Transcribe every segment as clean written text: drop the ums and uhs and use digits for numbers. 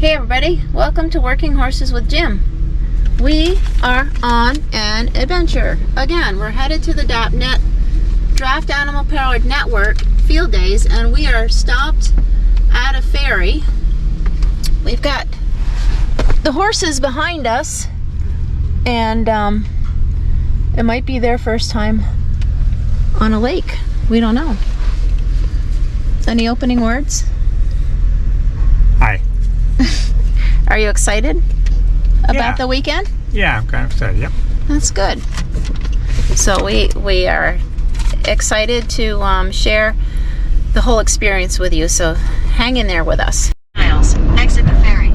Hey everybody, welcome to Working Horses with Jim. We are on an adventure. Again, we're headed to the DAPNET Draft Animal Powered Network field days, and we are stopped at a ferry. We've got the horses behind us, and it might be their first time on a lake. We don't know. Any opening words? Hi. Are you excited about the weekend? Yeah, I'm kind of excited, yep. That's good. So we are excited to share the whole experience with you, so hang in there with us. Miles, exit the ferry.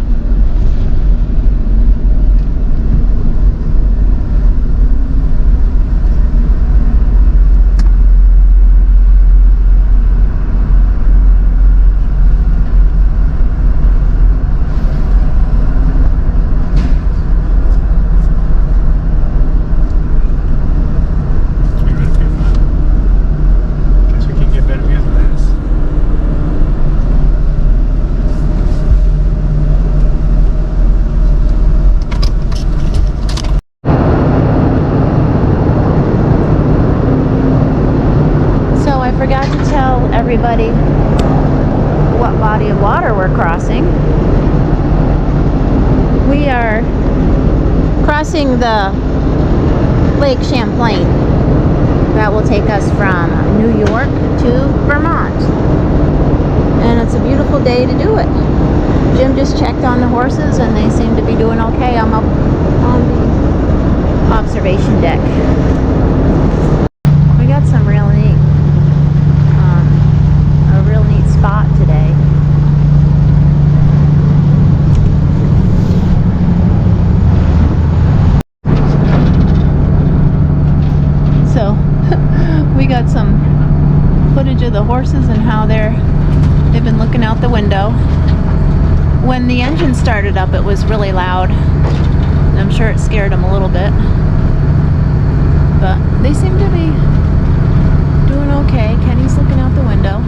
Everybody what body of water we're crossing. We are crossing the Lake Champlain. That will take us from New York to Vermont. And it's a beautiful day to do it. Jim just checked on the horses and they seem to be doing okay. I'm up on the observation deck. We got some real neat spot today. So we got some footage of the horses and how they've been looking out the window. When the engine started up, it was really loud. I'm sure it scared them a little bit, but they seem to be doing okay. Kenny's looking out the window.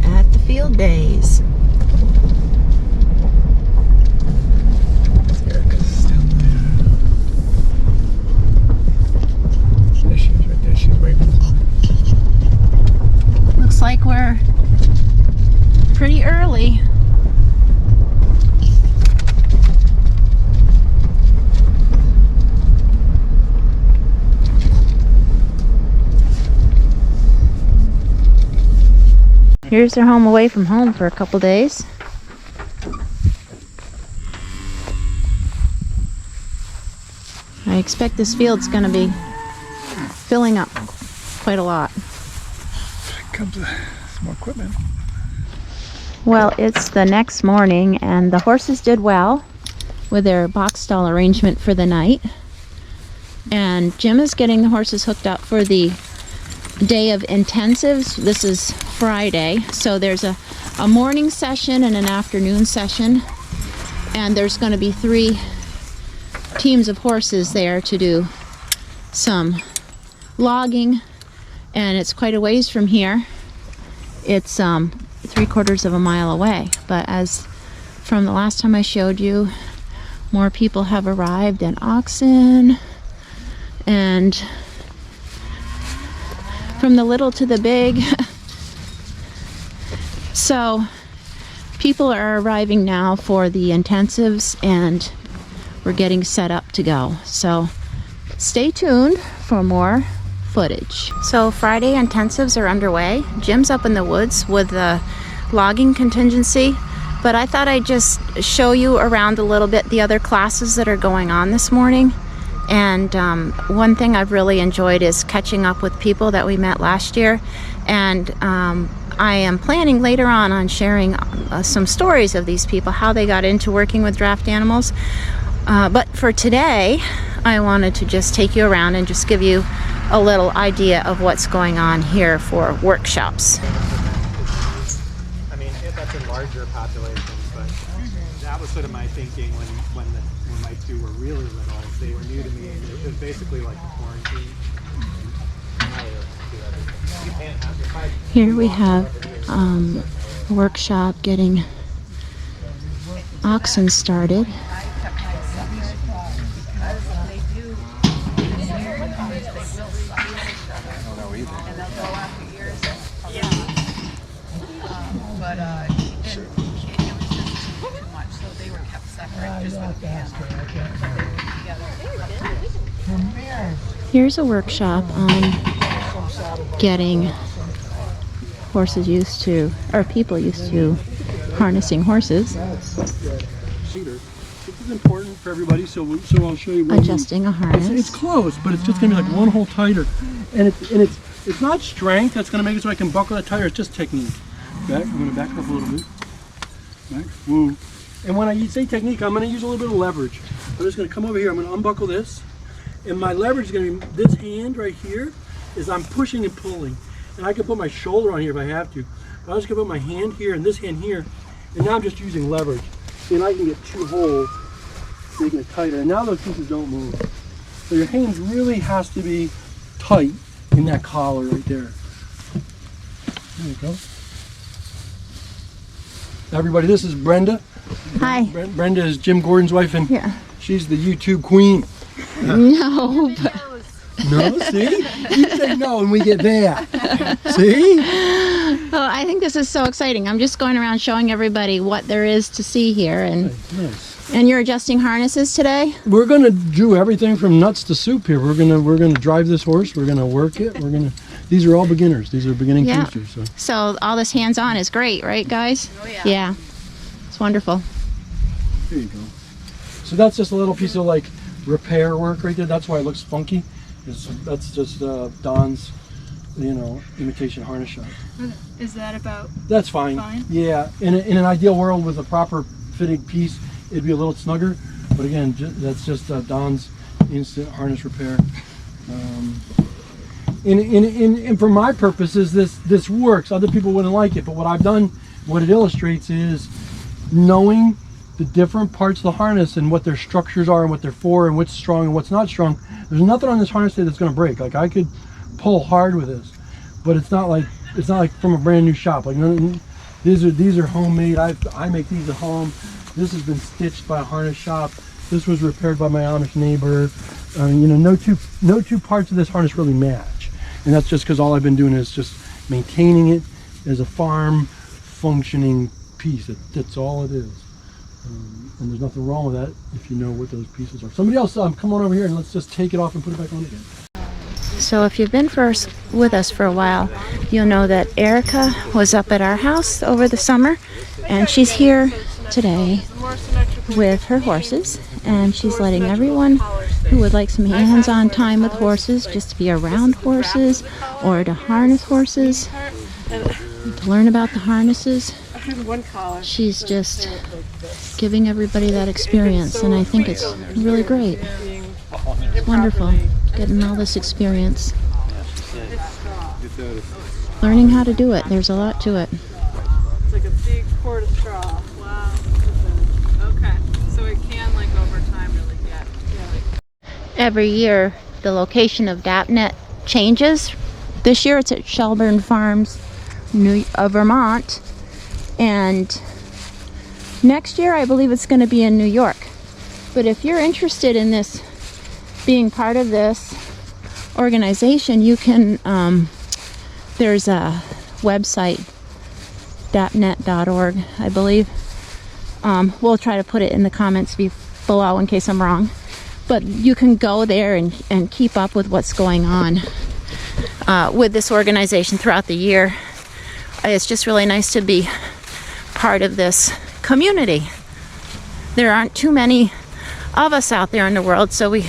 At the field days. Erica's still there. There she is right there. She's waving. Looks like we're pretty early. Here's their home away from home for a couple days. I expect this field's going to be filling up quite a lot. Here comes some more equipment. Well, it's the next morning and the horses did well with their box stall arrangement for the night. And Jim is getting the horses hooked up for the day of intensives. This is Friday, so there's a morning session and an afternoon session, and there's going to be 3 teams of horses there to do some logging, and it's quite a ways from here. It's 3/4 of a mile away, but as from the last time I showed you, more people have arrived and oxen, and from the little to the big. So people are arriving now for the intensives, and we're getting set up to go. So stay tuned for more footage. So Friday intensives are underway. Jim's up in the woods with the logging contingency, but I thought I'd just show you around a little bit the other classes that are going on this morning. And one thing I've really enjoyed is catching up with people that we met last year, and I am planning later on sharing some stories of these people, how they got into working with draft animals. But for today, I wanted to just take you around and just give you a little idea of what's going on here for workshops. I mean, that's in larger populations, but that that was sort of my thinking when my two were really little. They were new to me. And it was basically like quarantine. Here we have a workshop getting oxen started. Here's a workshop on getting horses used to, or people used to, harnessing horses. This is important for everybody, so I'll show you. Adjusting a harness. It's close, but it's just gonna be like one hole tighter, and it's not strength that's gonna make it so I can buckle that tighter. It's just technique. Back. I'm gonna back up a little bit. Back. Woo. And when I say technique, I'm gonna use a little bit of leverage. I'm just gonna come over here. I'm gonna unbuckle this, and my leverage is gonna be this hand right here. Is I'm pushing and pulling, and I can put my shoulder on here if I have to. But I'm just gonna put my hand here and this hand here, and now I'm just using leverage. And I can get two holes, making it tighter. And now those pieces don't move. So your hands really has to be tight in that collar right there. There you go. Everybody, this is Brenda. Hi. Brenda is Jim Gordon's wife, and she's the YouTube queen. No, but... No, see? You say no and we get there. See? Oh, I think this is so exciting. I'm just going around showing everybody what there is to see here. And nice. And you're adjusting harnesses today? We're gonna do everything from nuts to soup here. We're gonna drive this horse, we're gonna work it, these are all beginners. These are beginning teachers. So all this hands-on is great, right guys? Oh yeah. Yeah. It's wonderful. There you go. So that's just a little piece of like repair work right there. That's why it looks funky. That's just Don's, imitation harness shop. Is that about? That's fine. Yeah, in an ideal world with a proper fitting piece, it'd be a little snugger. But again, that's just Don's instant harness repair. And for my purposes, this works. Other people wouldn't like it, but what I've done, what it illustrates is knowing the different parts of the harness and what their structures are and what they're for and what's strong and what's not strong. There's nothing on this harness today that's going to break. Like I could pull hard with this, but it's not like from a brand new shop. Like these are homemade. I make these at home. This has been stitched by a harness shop. This was repaired by my Amish neighbor. No two parts of this harness really match, and that's just because all I've been doing is just maintaining it as a farm functioning piece. That's all it is. And there's nothing wrong with that if you know what those pieces are. Somebody else, come on over here and let's just take it off and put it back on again. So if you've been with us for a while, you'll know that Erica was up at our house over the summer, and she's here today with her horses, and she's letting everyone who would like some hands-on time with horses, just to be around horses or to harness horses, to learn about the harnesses. She's just giving everybody that experience, and I think it's really great. It's wonderful getting all this experience. Learning how to do it. There's a lot to it. It's like a big quart of straw. Wow. Okay. So it can, like, over time really get. Yeah. Every year, the location of DAPNET changes. This year it's at Shelburne Farms, Vermont. And next year, I believe it's going to be in New York. But if you're interested in this, being part of this organization, you can, there's a website, DAPNET.org, I believe. We'll try to put it in the comments below in case I'm wrong. But you can go there and keep up with what's going on with this organization throughout the year. It's just really nice to be part of this community. There aren't too many of us out there in the world, so we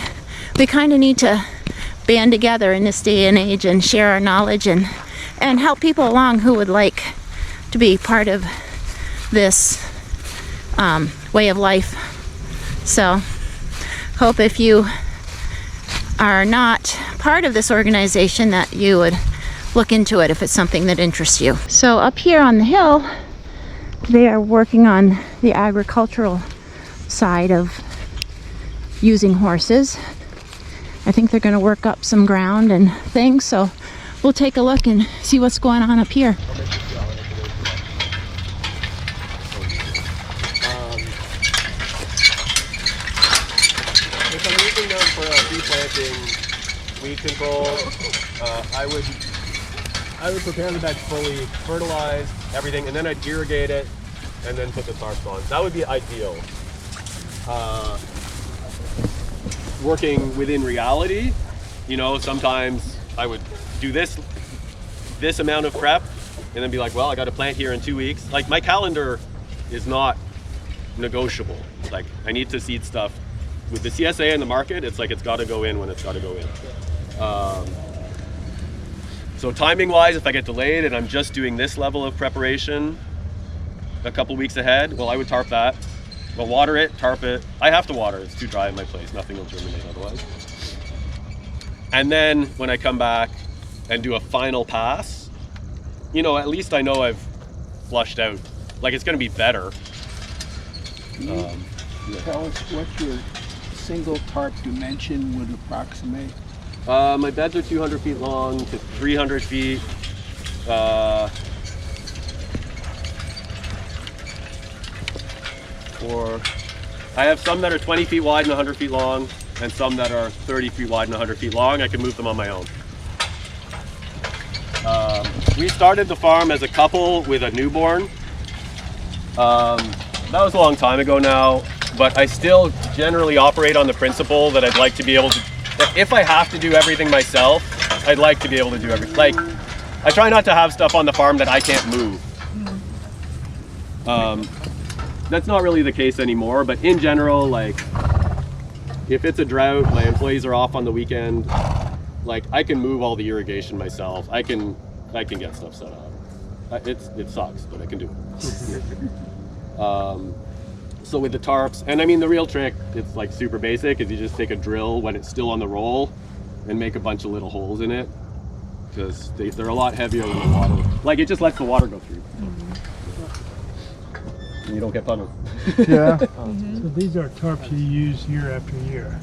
kind of need to band together in this day and age and share our knowledge and help people along who would like to be part of this way of life. So hope if you are not part of this organization that you would look into it if it's something that interests you. So up here on the hill, they are working on the agricultural side of using horses. I think they're going to work up some ground and things, so we'll take a look and see what's going on up here. If I'm using them for bee planting, weed control, I would prepare the bed fully, fertilize everything, and then I'd irrigate it, and then put the tarps on. That would be ideal. Working within reality, you know, sometimes I would do this amount of prep, and then be like, well, I got to plant here in 2 weeks. Like, my calendar is not negotiable. Like, I need to seed stuff. With the CSA and the market, it's like it's got to go in when it's got to go in. So timing-wise, if I get delayed and I'm just doing this level of preparation a couple weeks ahead, well, I would tarp that. Well, water it, tarp it. I have to water, it's too dry in my place. Nothing will germinate otherwise. And then when I come back and do a final pass, you know, at least I know I've flushed out. Like, it's going to be better. Tell us what your single tarp dimension would approximate. My beds are 200 feet long to 300 feet. I have some that are 20 feet wide and 100 feet long, and some that are 30 feet wide and 100 feet long. I can move them on my own. We started the farm as a couple with a newborn. That was a long time ago now, but I still generally operate on the principle that I'd like to be able to, that if I have to do everything myself, I'd like to be able to do everything. Like, I try not to have stuff on the farm that I can't move. That's not really the case anymore, but in general, like, if it's a drought, my employees are off on the weekend, like, I can move all the irrigation myself. I can get stuff set up. It sucks, but I can do it. So with the tarps, and I mean, the real trick, it's like super basic, is you just take a drill when it's still on the roll and make a bunch of little holes in it, because they're a lot heavier than the water. Like, it just lets the water go through. And you don't get puddles. Yeah. So these are tarps you use year after year?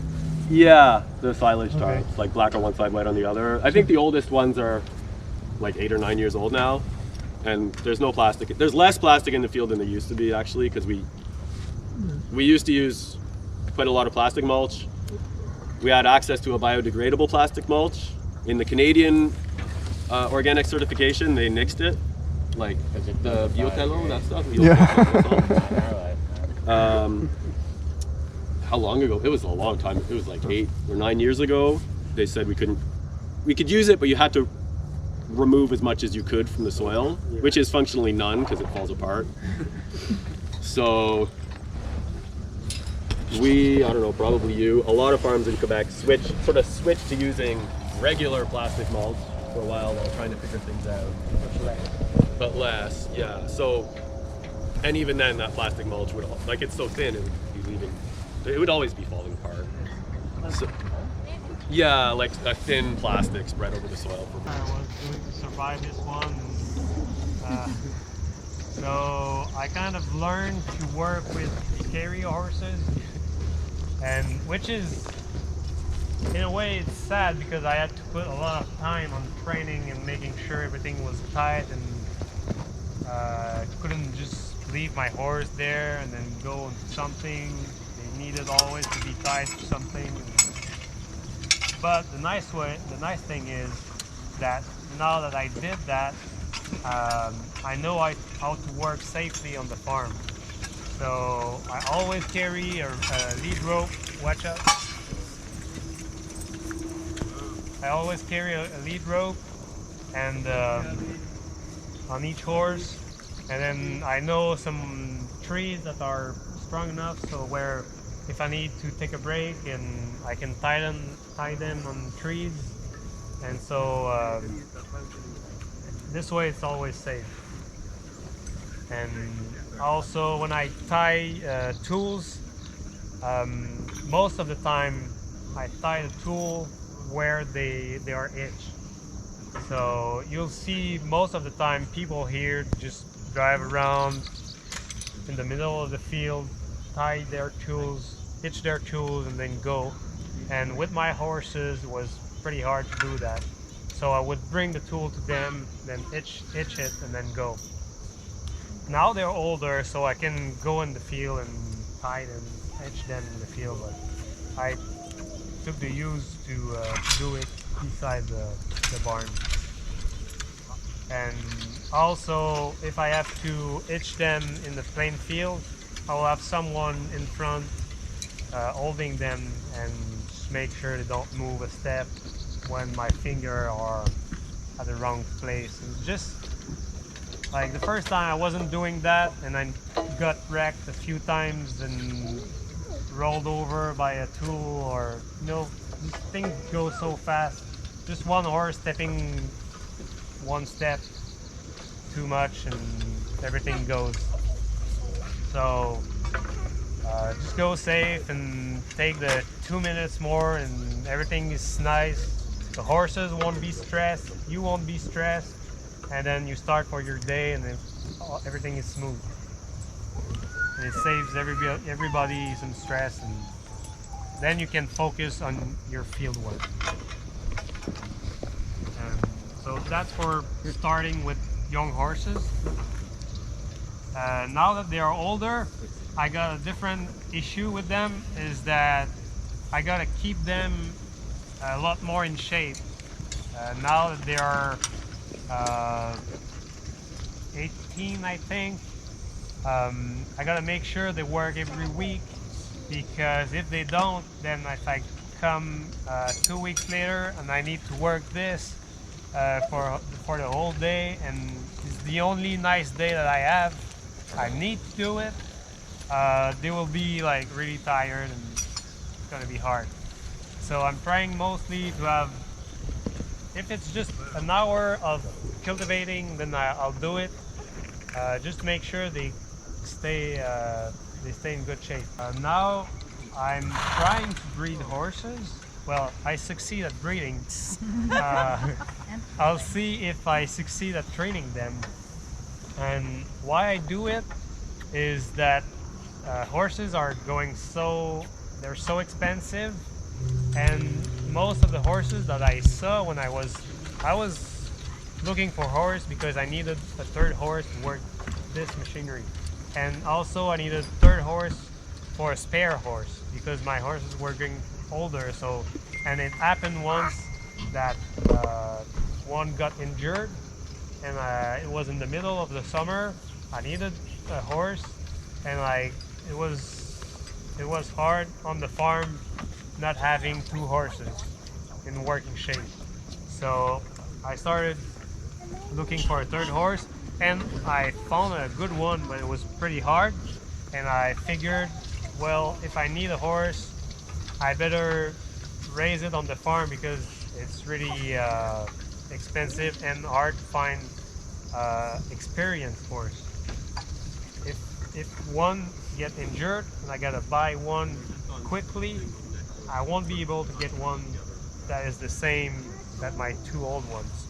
Yeah, the silage Okay. tarps, like black on one side, white on the other. I think the oldest ones are like 8 or 9 years old now, and there's no plastic. There's less plastic in the field than there used to be, actually, because we used to use quite a lot of plastic mulch. We had access to a biodegradable plastic mulch. In the Canadian organic certification, they nixed it, like the Biotello, that stuff. How long ago? It was a long time. It was like 8 or 9 years ago. They said we could use it, but you had to remove as much as you could from the soil, which is functionally none because it falls apart. So I don't know, probably you, a lot of farms in Quebec switched to using regular plastic mulch for a while trying to figure things out. But less, yeah. So, and even then, that plastic mulch would, like, it's so thin, it would always be falling apart. So, yeah, like a thin plastic spread over the soil. I was doing to survive this one. So I kind of learned to work with scary horses, and which is, in a way, it's sad because I had to put a lot of time on training and making sure everything was tight, and couldn't just leave my horse there and then go and do something. They needed always to be tied to something. But the nice thing is that now that I did that, I know how to work safely on the farm. So I always carry a lead rope. Watch out. I always carry a lead rope and on each horse, and then I know some trees that are strong enough so where if I need to take a break, and I can tie them on trees, and so this way it's always safe. And also when I tie tools, most of the time I tie the tool where they are itched. So you'll see most of the time people here just drive around in the middle of the field tie their tools, hitch their tools, and then go. And with my horses, it was pretty hard to do that. So I would bring the tool to them, then hitch it, and then go. Now they're older, so I can go in the field and tie them, hitch them in the field. But I took the use to do it beside the barn. And also, if I have to hitch them in the plain field, I will have someone in front holding them and just make sure they don't move a step when my finger are at the wrong place. And just like the first time I wasn't doing that, and I got wrecked a few times and rolled over by a tool, or these things go so fast. Just one horse stepping one step too much and everything goes. So just go safe and take the 2 minutes more and everything is nice. The horses won't be stressed, you won't be stressed, and then you start for your day and then everything is smooth. And it saves everybody some stress, and then you can focus on your field work. So that's for starting with young horses. Now that they are older, I got a different issue with them, is that I gotta keep them a lot more in shape. Now that they are 18, I think, I gotta make sure they work every week, because if they don't, then if I come 2 weeks later and I need to work this for the whole day, and it's the only nice day that I have, I need to do it, they will be like really tired and it's gonna be hard. So I'm trying mostly to have, if it's just an hour of cultivating, then I'll do it. Just make sure they stay in good shape. Now I'm trying to breed horses. Well, I succeed at breeding. I'll see if I succeed at training them. And why I do it is that horses are they're so expensive, and most of the horses that I saw when I was looking for horse, because I needed a third horse to work this machinery, and also I needed a third horse for a spare horse because my horses were getting older. So, and it happened once that one got injured, and it was in the middle of the summer. I needed a horse, and it was hard on the farm not having two horses in working shape. So I started looking for a third horse, and I found a good one, but it was pretty hard. And I figured, well, if I need a horse, I better raise it on the farm, because it's really expensive and hard to find experienced horse. If one get injured and I gotta buy one quickly, I won't be able to get one that is the same that my two old ones.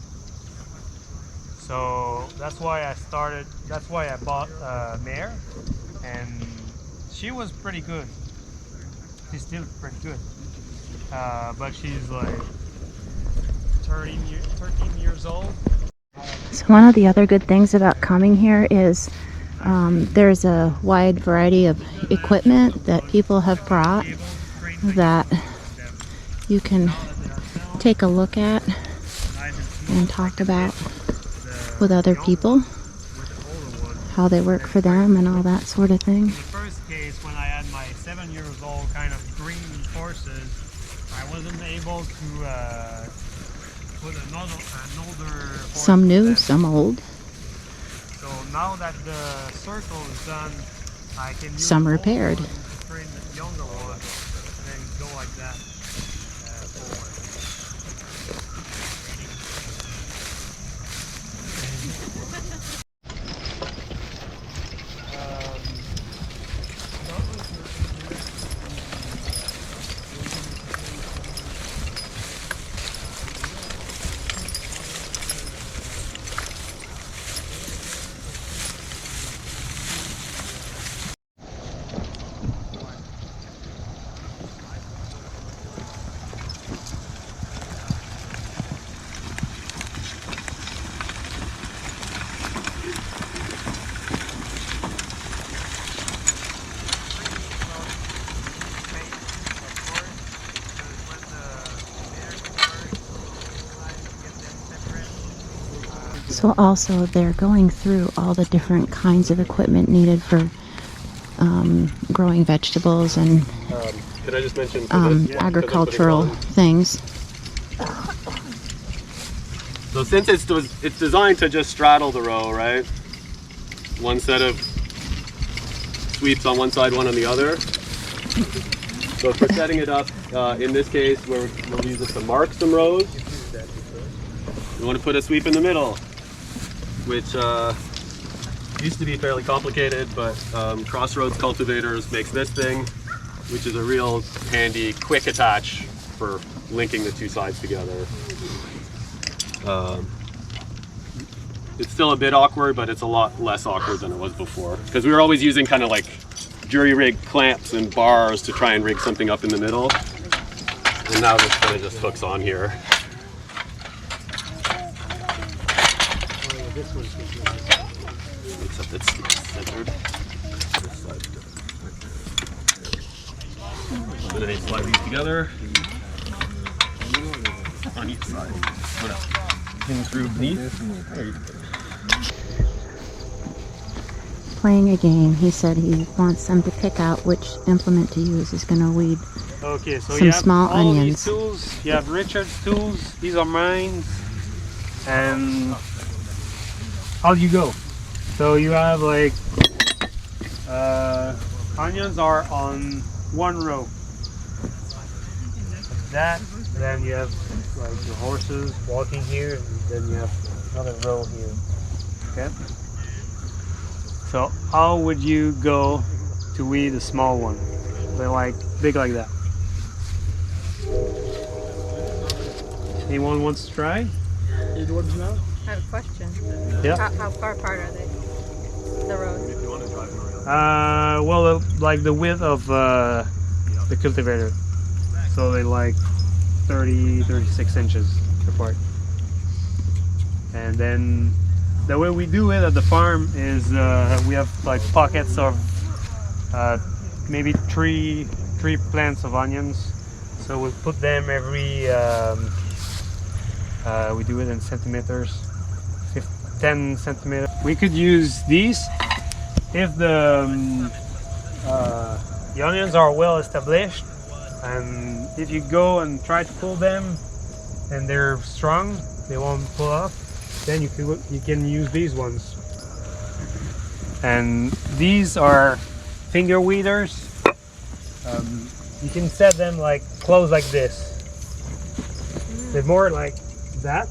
So that's why I bought a mare, and she was pretty good. She's still pretty good, but she's like 13 years old. So one of the other good things about coming here is there's a wide variety of equipment that people have brought that you can take a look at and talk about with other people, how they work for them and all that sort of thing. In the first case, when I had my 7-year-old kind of green horses, I wasn't able to put an older horse. Some new, some old. So now that the circle is done, I can use Some the older repaired. one to train the younger one, and then go like that forward. So also they're going through all the different kinds of equipment needed for growing vegetables and Can I just mention for this? agricultural things. So since it's designed to just straddle the row, right? One set of sweeps on one side, one on the other. So for setting it up, in this case, we'll use it to mark some rows. We want to put a sweep in the middle, which used to be fairly complicated, but Crossroads Cultivators makes this thing, which is a real handy, quick attach for linking the two sides together. It's still a bit awkward, but it's a lot less awkward than it was before. Because we were always using kind of like jury rig clamps and bars to try and rig something up in the middle. And now this kind of just hooks on here. Except it's centered. This side. And then I slide these together on each side. In through beneath. There you go. Playing a game, he said he wants them to pick out which implement to use. Is going to weed Okay, so some you have small all onions. these tools. You have Richard's tools. These are mine. And how do you go? So you have like onions are on one row. Like that. Then you have like the horses walking here, and then you have another row here. Okay. So how would you go to weed a small one? They're like big like that. Anyone wants to try? Anyone know? I have a question. Yeah. How far apart are they? The rows? Well, like the width of the cultivator. So they like 36 inches apart. And then the way we do it at the farm is we have like pockets of maybe three plants of onions. So we put them every, we do it in centimeters, 10 centimeters. We could use these if the onions are well established, and if you go and try to pull them and they're strong, they won't pull off. Then you can use these ones. And these are finger weeders. You can set them like close like this. They're more like that.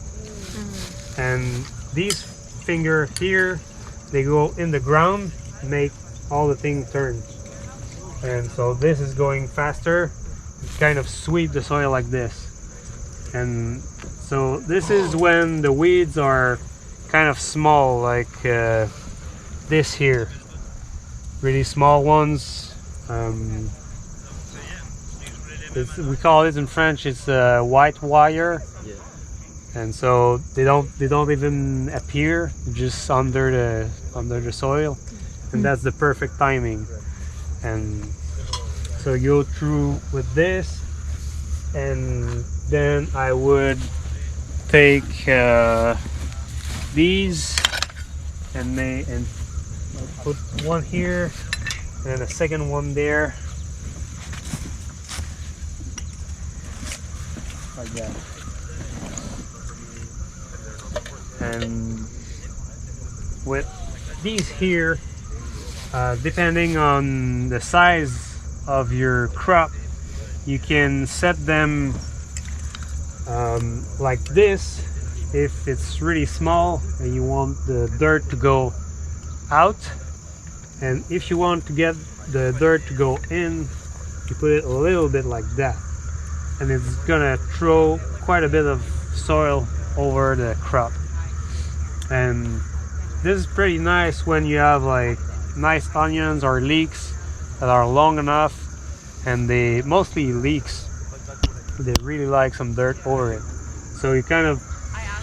And these finger here, they go in the ground, make all the thing turn. And so this is going faster. You kind of sweep the soil like this. And so this is when the weeds are kind of small, like this here. Really small ones. We call it in French, it's white wire. Yeah. And so they don't even appear, just under the soil. And that's the perfect timing. And so you go through with this, and then I would take these and put one here and then a second one there, like that. And with these here, depending on the size of your crop, you can set them like this if it's really small and you want the dirt to go out, and if you want to get the dirt to go in, you put it a little bit like that, and it's gonna throw quite a bit of soil over the crop. And this is pretty nice when you have like nice onions or leeks that are long enough, and they mostly leeks, they really like some dirt over it. So you kind of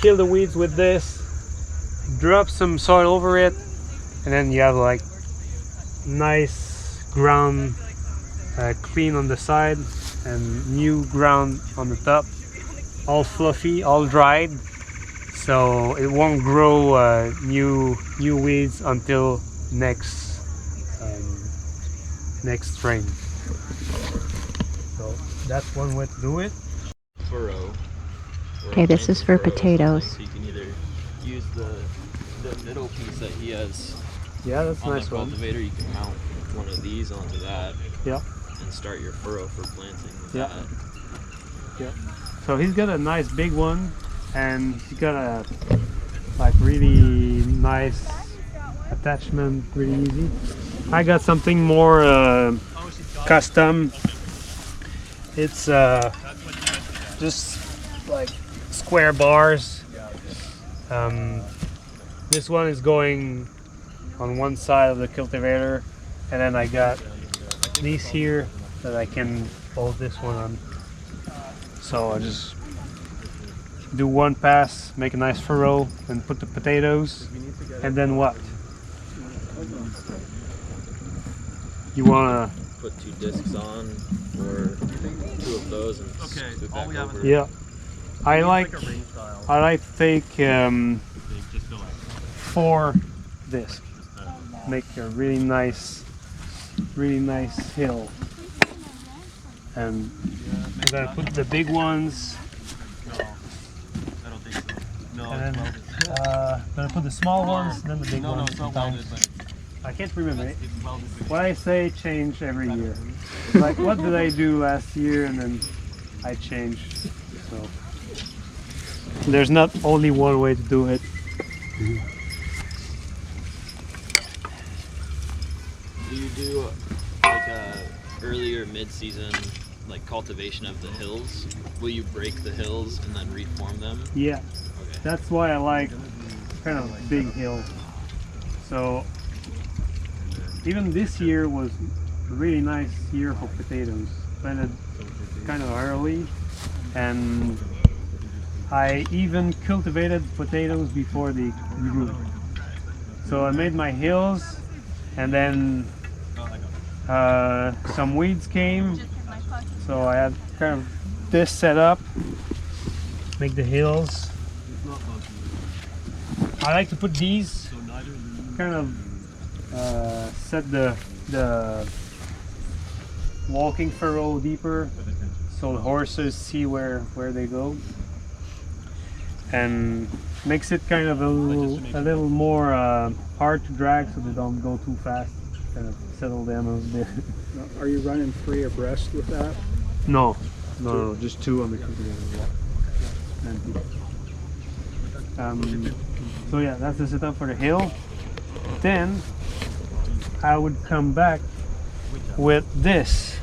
kill the weeds with this, drop some soil over it, and then you have like nice ground, clean on the side and new ground on the top, all fluffy, all dried. so it won't grow new weeds until next spring. So that's one way to do it. Furrow. Okay, this is for potatoes. So you can either use the middle piece that he has Yeah, that's a on nice the one. cultivator. You can mount one of these onto that Yeah. and start your furrow for planting with Yeah. that. Yeah. So he's got a nice big one, and he's got a like really nice attachment, really easy. I got something more custom. It's just like square bars. This one is going on one side of the cultivator, and then I got these here that I can hold this one on. So I just do one pass, make a nice furrow, and put the potatoes, and then what? You wanna? Put 2 discs on, or 2 of those, and scoot it back over. Yeah. I like to take 4 discs. Make a really nice hill. And I'm gonna put the big ones. And then gonna put the small ones, then the big ones. Sometimes. I can't remember. What I say change every year. Like what did I do last year, and then I change. So there's not only one way to do it. Do you do like a early or mid-season like cultivation of the hills? Will you break the hills and then reform them? Yeah, Okay. that's why I like kind of big hill. So even this year was a really nice year for potatoes. Planted kind of early, and I even cultivated potatoes before they grew. So I made my hills, and then some weeds came, so I had kind of this set up, make the hills. I like to put these kind of set the walking furrow deeper, so the horses see where they go, and makes it kind of a little more hard to drag, so they don't go too fast. Kind of settle them a little bit. Are you running 3 abreast with that? No, just 2 on the cultivator. So yeah, that's the setup for the hill. Then I would come back with this.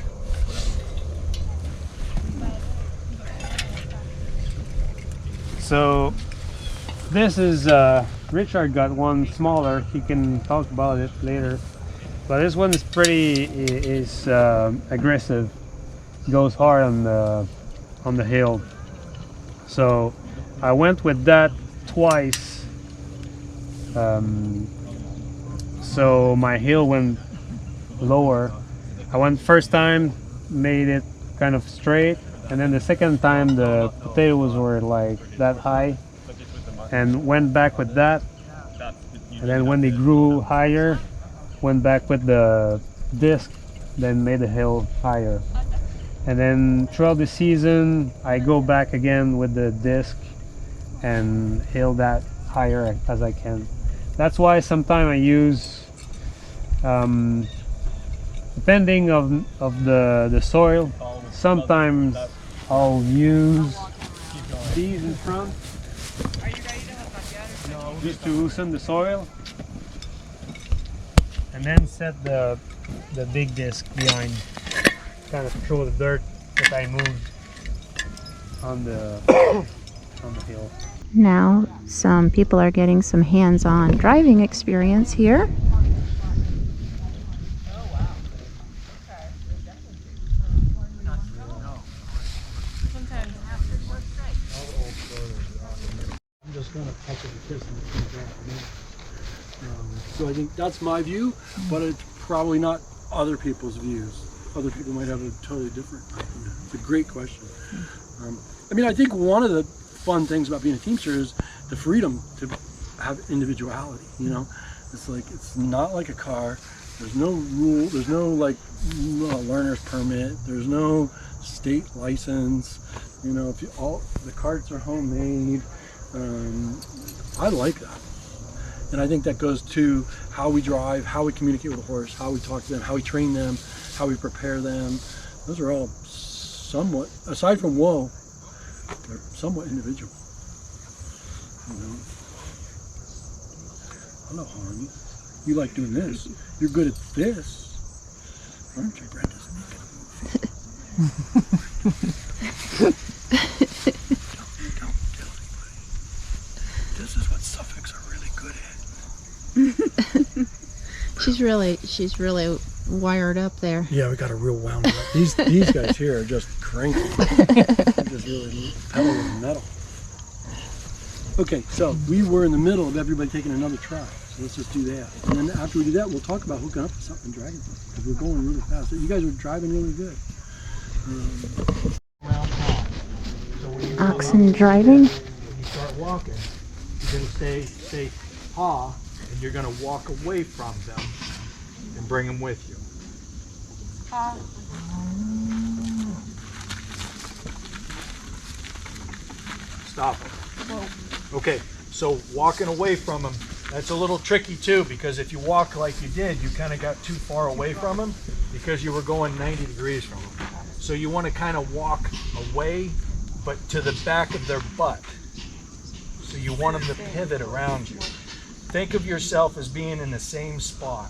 So this is Richard got one smaller. He can talk about it later. But this one is pretty aggressive. Goes hard on the hill. So I went with that twice. So my hill went lower. I went first time, made it kind of straight, and then the second time the potatoes were like that high, and went back with that. And then when they grew higher, went back with the disc, then made the hill higher. And then throughout the season, I go back again with the disc and hill that higher as I can. That's why sometimes I use, depending of the soil, sometimes I'll use these in front just to loosen the soil, and then set the big disc behind, kind of throw the dirt that I moved on the hill. Now some people are getting some hands-on driving experience here. I'm just gonna touch it and kiss and come back to me. So I think that's my view, but it's probably not other people's views. Other people might have a totally different idea. It's a great question. I mean, I think one of the fun things about being a Teamster is the freedom to have individuality, you know? It's like, it's not like a car. There's no rule, there's no like learner's permit, there's no state license, you know, if you the carts are homemade. I like that. And I think that goes to how we drive, how we communicate with the horse, how we talk to them, how we train them, how we prepare them. Those are all somewhat, aside from woe, they're somewhat individual. You know? Hello, Harmony. You like doing this. You're good at this. Aren't you, Brenda? Don't tell anybody. This is what Suffolks are really good at. She's really wired up there. Yeah, we got a real wound up. These guys here are just cranky. They're just really pedal with metal. Okay, so we were in the middle of everybody taking another try. So let's just do that. And then after we do that, we'll talk about hooking up to something and dragging something. Because we're going really fast. You guys are driving really good. Oxen driving. When you start walking, you're going to say ha, and you're going to walk away from them and bring them with you. Ha. Stop them. Okay, so walking away from them, that's a little tricky too, because if you walk like you did, you kind of got too far away from them because you were going 90 degrees from them. So you want to kind of walk away, but to the back of their butt. So you want them to pivot around you. Think of yourself as being in the same spot.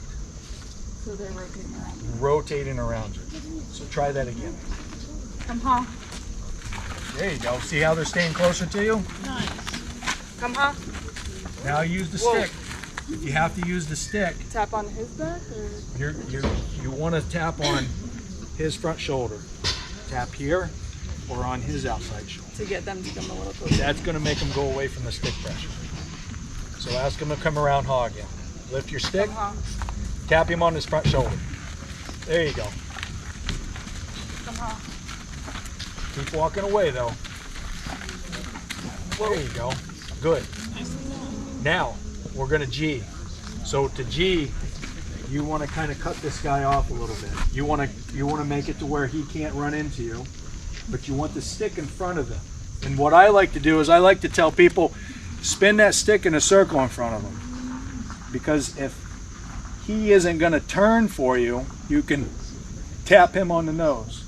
So they're rotating around. Rotating around you. So try that again. Come ha. There you go. See how they're staying closer to you? Nice. Come ha. Now use the stick. You have to use the stick. Tap on his back or? You want to tap on his front shoulder. Tap here or on his outside shoulder. To get them to come a little closer. That's going to make them go away from the stick pressure. So ask him to come around ha again. Lift your stick. Come ha. Tap him on his front shoulder. There you go. Come ha. Keep walking away though. There you go. Good. Now we're going to G. So to G, you want to kind of cut this guy off a little bit. You want to make it to where he can't run into you, but you want the stick in front of him. And what I like to do is I like to tell people, spin that stick in a circle in front of him, because if he isn't going to turn for you, you can tap him on the nose.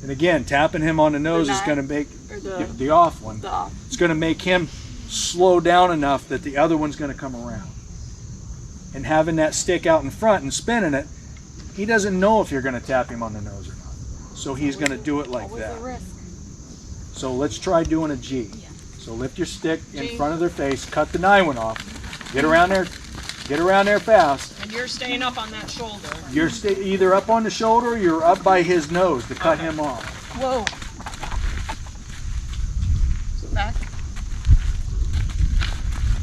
And again, tapping him on the nose is going to make the off one. It's going to make him slow down enough that the other one's going to come around. And having that stick out in front and spinning it, he doesn't know if you're going to tap him on the nose or not. So he's going to do it like that. So let's try doing a G. So lift your stick in front of their face, cut the 9 one off, get around there fast. And you're staying up on that shoulder. You're either up on the shoulder or you're up by his nose to cut him off. Whoa. Back.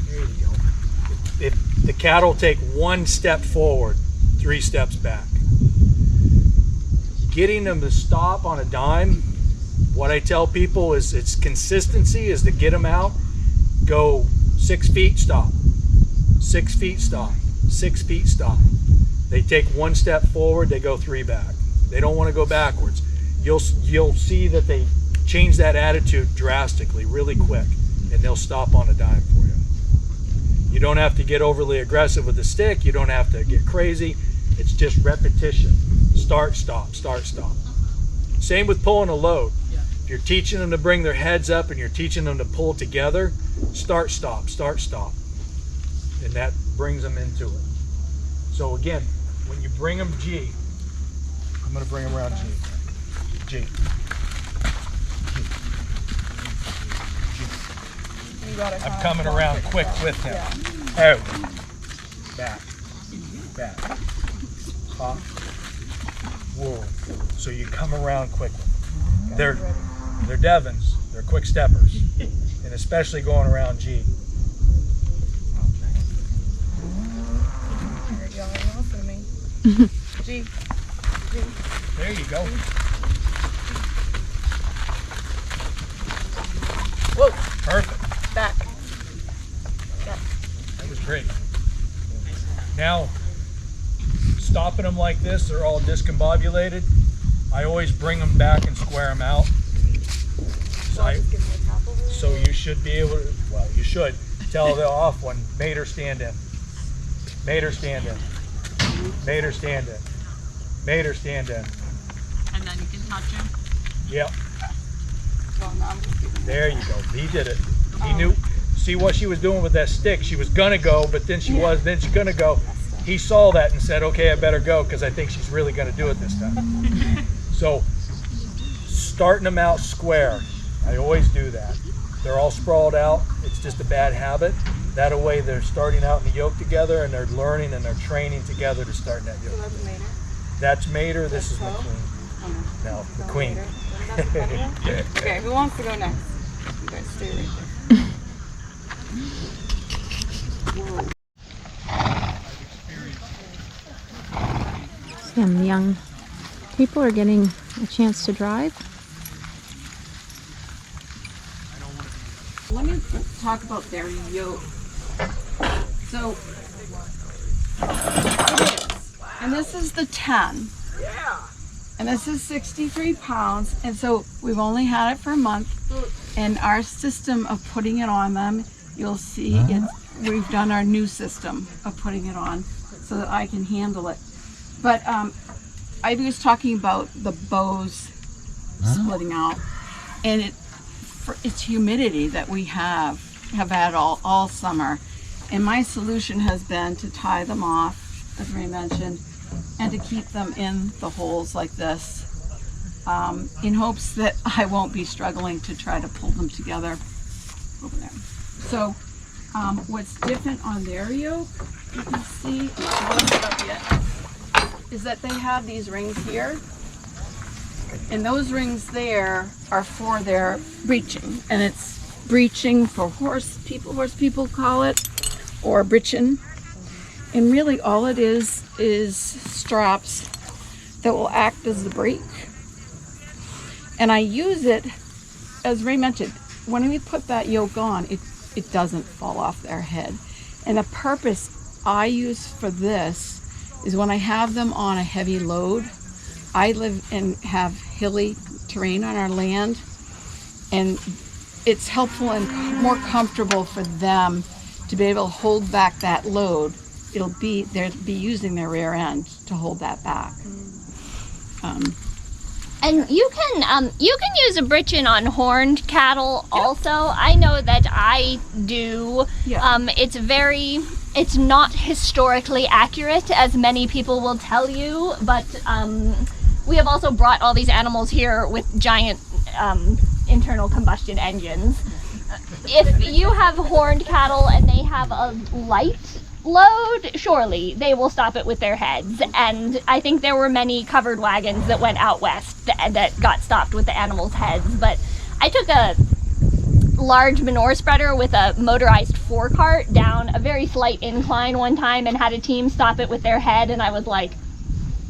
There you go. If the cattle take 1 step forward, 3 steps back. Getting them to stop on a dime, what I tell people is it's consistency is to get them out, go 6 feet, stop. 6 feet, stop. 6 feet, stop. They take 1 step forward, they go 3 back. They don't want to go backwards. You'll see that they change that attitude drastically, really quick, and they'll stop on a dime for you. You don't have to get overly aggressive with the stick. You don't have to get crazy. It's just repetition. Start, stop, start, stop. Same with pulling a load. If you're teaching them to bring their heads up and you're teaching them to pull together, start, stop, start, stop. And that brings them into it. So again, when you bring them G, I'm going to bring them around G. G. I'm coming around quick with him. Oh. Back. Back. Hop. Whoa. So you come around quickly. They're Devons. They're quick steppers. And especially going around G. G. There you go. Whoa. Perfect. Back. dropping them like this, they're all discombobulated. I always bring them back and square them out. So you should be able to, well, you should tell the off one, mate or stand in. Mate or stand in. Mate or stand in. Mate or stand in. And then you can touch him. Yep. Well, now I'm just giving There you go. He did it. He knew. See what she was doing with that stick. She was gonna go, but then she's gonna go. He saw that and said, okay, I better go because I think she's really gonna do it this time. So starting them out square. I always do that. They're all sprawled out. It's just a bad habit. That way they're starting out in the yoke together and they're learning and they're training together to start in that yoke. So that's Mater? That's Mater, this is That's McQueen. No, So McQueen. Mater. Okay, who wants to go next? You guys stay right there. Some young people are getting a chance to drive. Let me talk about their yoke. So, it is. And this is the 10. Yeah. And this is 63 pounds. And so we've only had it for a month. And our system of putting it on them, you'll see we've done our new system of putting it on so that I can handle it. But I was talking about the bows splitting out. And it's humidity that we have had all summer. And my solution has been to tie them off, as Ray mentioned, and to keep them in the holes like this, in hopes that I won't be struggling to try to pull them together over there. So what's different on their yoke, you can see, is that they have these rings here. And those rings there are for their breeching, and it's breeching for horse people call it, or breeching. And really all it is straps that will act as the brake. And I use it, as Ray mentioned, when we put that yoke on, it doesn't fall off their head. And the purpose I use for this is when I have them on a heavy load. I live and have hilly terrain on our land, and it's helpful and more comfortable for them to be able to hold back that load. They'll be using their rear end to hold that back. And you can use a breechin on horned cattle also. I know that I do. Yeah. It's not historically accurate, as many people will tell you, but we have also brought all these animals here with giant internal combustion engines. If you have horned cattle and they have a light load, surely they will stop it with their heads. And I think there were many covered wagons that went out west that got stopped with the animals' heads. But I took a large manure spreader with a motorized forecart down a very slight incline one time and had a team stop it with their head, and I was like,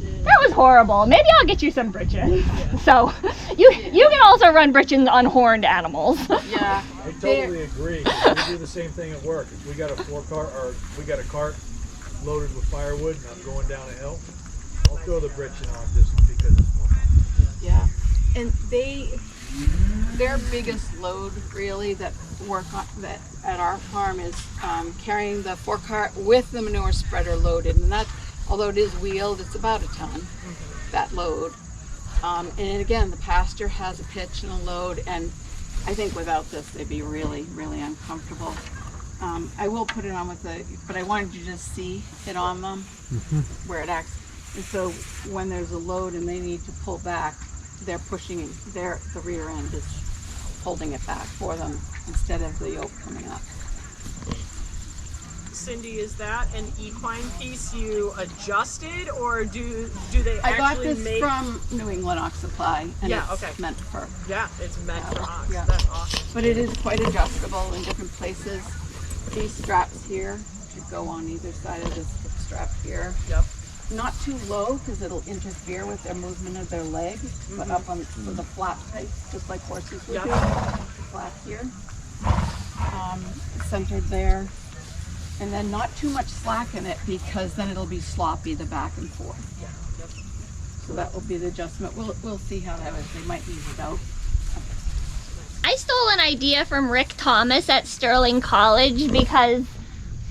that was horrible. Maybe I'll get you some breechins. So you can also run breechins on horned animals. Yeah. I totally agree. We do the same thing at work. If we got a forecart or we got a cart loaded with firewood and I'm going down a hill, I'll throw the breechin on just because it's more fun. Yeah. And their biggest load really that at our farm is carrying the forecart with the manure spreader loaded, and that, although it is wheeled, it's about a ton, that load. And again, the pasture has a pitch and a load, and I think without this they'd be really, really uncomfortable. I will put it on but I wanted you to just see it on them, where it acts. And so when there's a load and they need to pull back, they're pushing it, the rear end is holding it back for them instead of the yoke coming up. Cindy, is that an equine piece you adjusted, or do they I got actually this from New England Ox Supply, and it's meant for. Yeah, it's meant for ox. Yeah. That's awesome. But it is quite adjustable in different places. These straps here should go on either side of this hip strap here. Yep. Not too low because it'll interfere with their movement of their leg, but up on the flat type, just like horses would do. Flat here, centered there. And then not too much slack in it because then it'll be sloppy, the back and forth. So that will be the adjustment. We'll see how that is. They might leave it out. I stole an idea from Rick Thomas at Sterling College because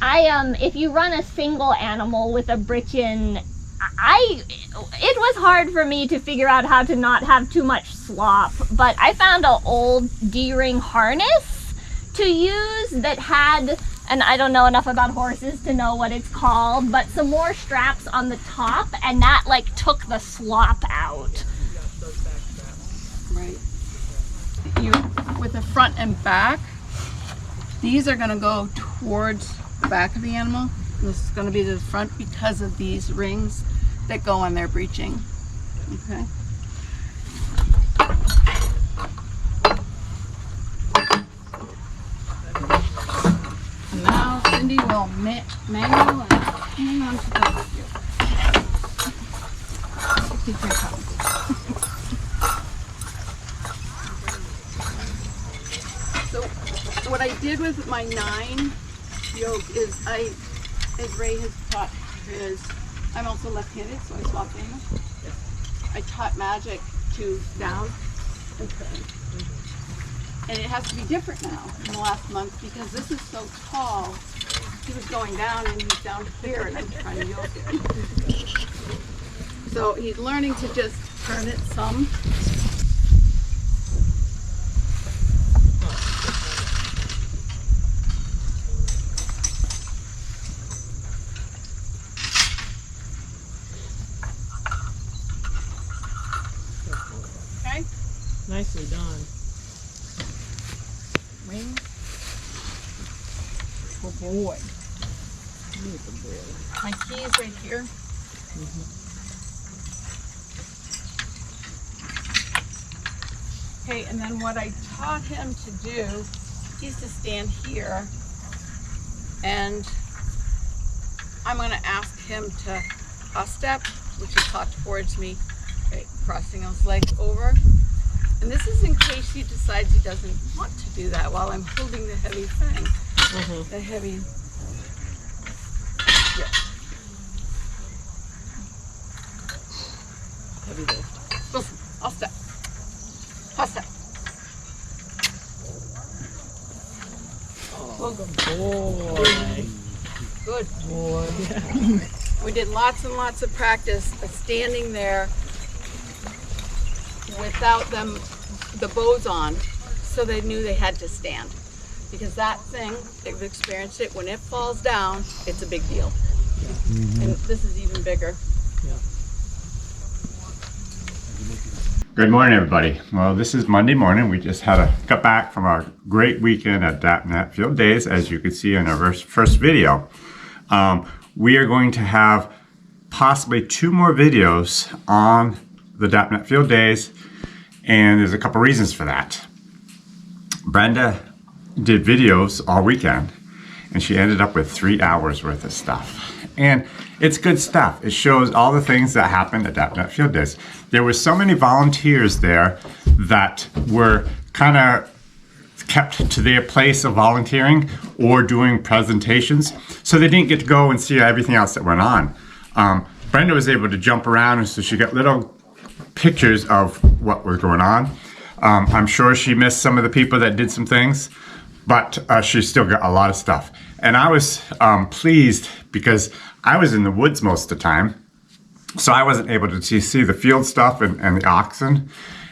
if you run a single animal with a britchin, it was hard for me to figure out how to not have too much slop, but I found an old D-ring harness to use that had, and I don't know enough about horses to know what it's called, but some more straps on the top, and that like took the slop out. Right. With the front and back, these are going to go towards the back of the animal. This is going to be the front because of these rings that go on their breeching. Okay. And now Cindy will manual and hang on to the 63 pounds. So what I did with my 9 yoke is as Ray has taught his, I'm also left-handed, so I swapped animals. I taught Magic to down and turn. And it has to be different now in the last month because this is so tall. He was going down and he's down here and I'm trying to yoke it. So he's learning to just turn it some. Nicely done. Ring. Oh boy. My key is right here. Okay, and then what I taught him to do, he's to stand here, and I'm going to ask him to step, which is caught towards me, right, crossing those legs over. And this is in case he decides he doesn't want to do that while I'm holding the heavy thing. The heavy. Yeah. Heavy lift. Listen, I'll step. I'll step. Oh, good boy. Good. Boy. We did lots and lots of practice of standing there without the bows on, so they knew they had to stand. Because that thing, they've experienced it, when it falls down, it's a big deal. And this is even bigger. Good morning, everybody. Well, this is Monday morning. We just got back from our great weekend at DAPNET Field Days, as you can see in our first video. We are going to have possibly 2 more videos on the DAPNET Field Days, and there's a couple reasons for that. Brenda did videos all weekend, and she ended up with 3 hours worth of stuff. And it's good stuff. It shows all the things that happened at DAPNET Field Days. There were so many volunteers there that were kind of kept to their place of volunteering or doing presentations, so they didn't get to go and see everything else that went on. Brenda was able to jump around, and so she got little pictures of what was going on. I'm sure she missed some of the people that did some things, but she still got a lot of stuff. And I was pleased because I was in the woods most of the time, so I wasn't able to see the field stuff and the oxen.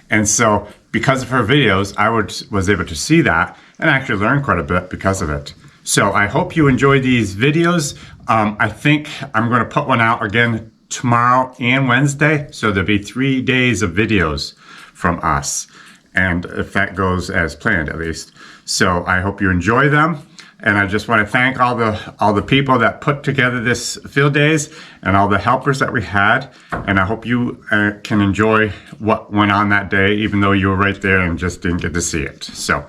And so because of her videos, I was able to see that and actually learn quite a bit because of it. So I hope you enjoy these videos. I think I'm going to put one out again tomorrow and Wednesday, so there'll be 3 days of videos from us, and if that goes as planned, at least. So I hope you enjoy them, and I just want to thank all the people that put together this field days and all the helpers that we had, and I hope you can enjoy what went on that day, even though you were right there and just didn't get to see it. So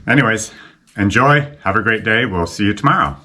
anyways, enjoy, have a great day, we'll see you tomorrow.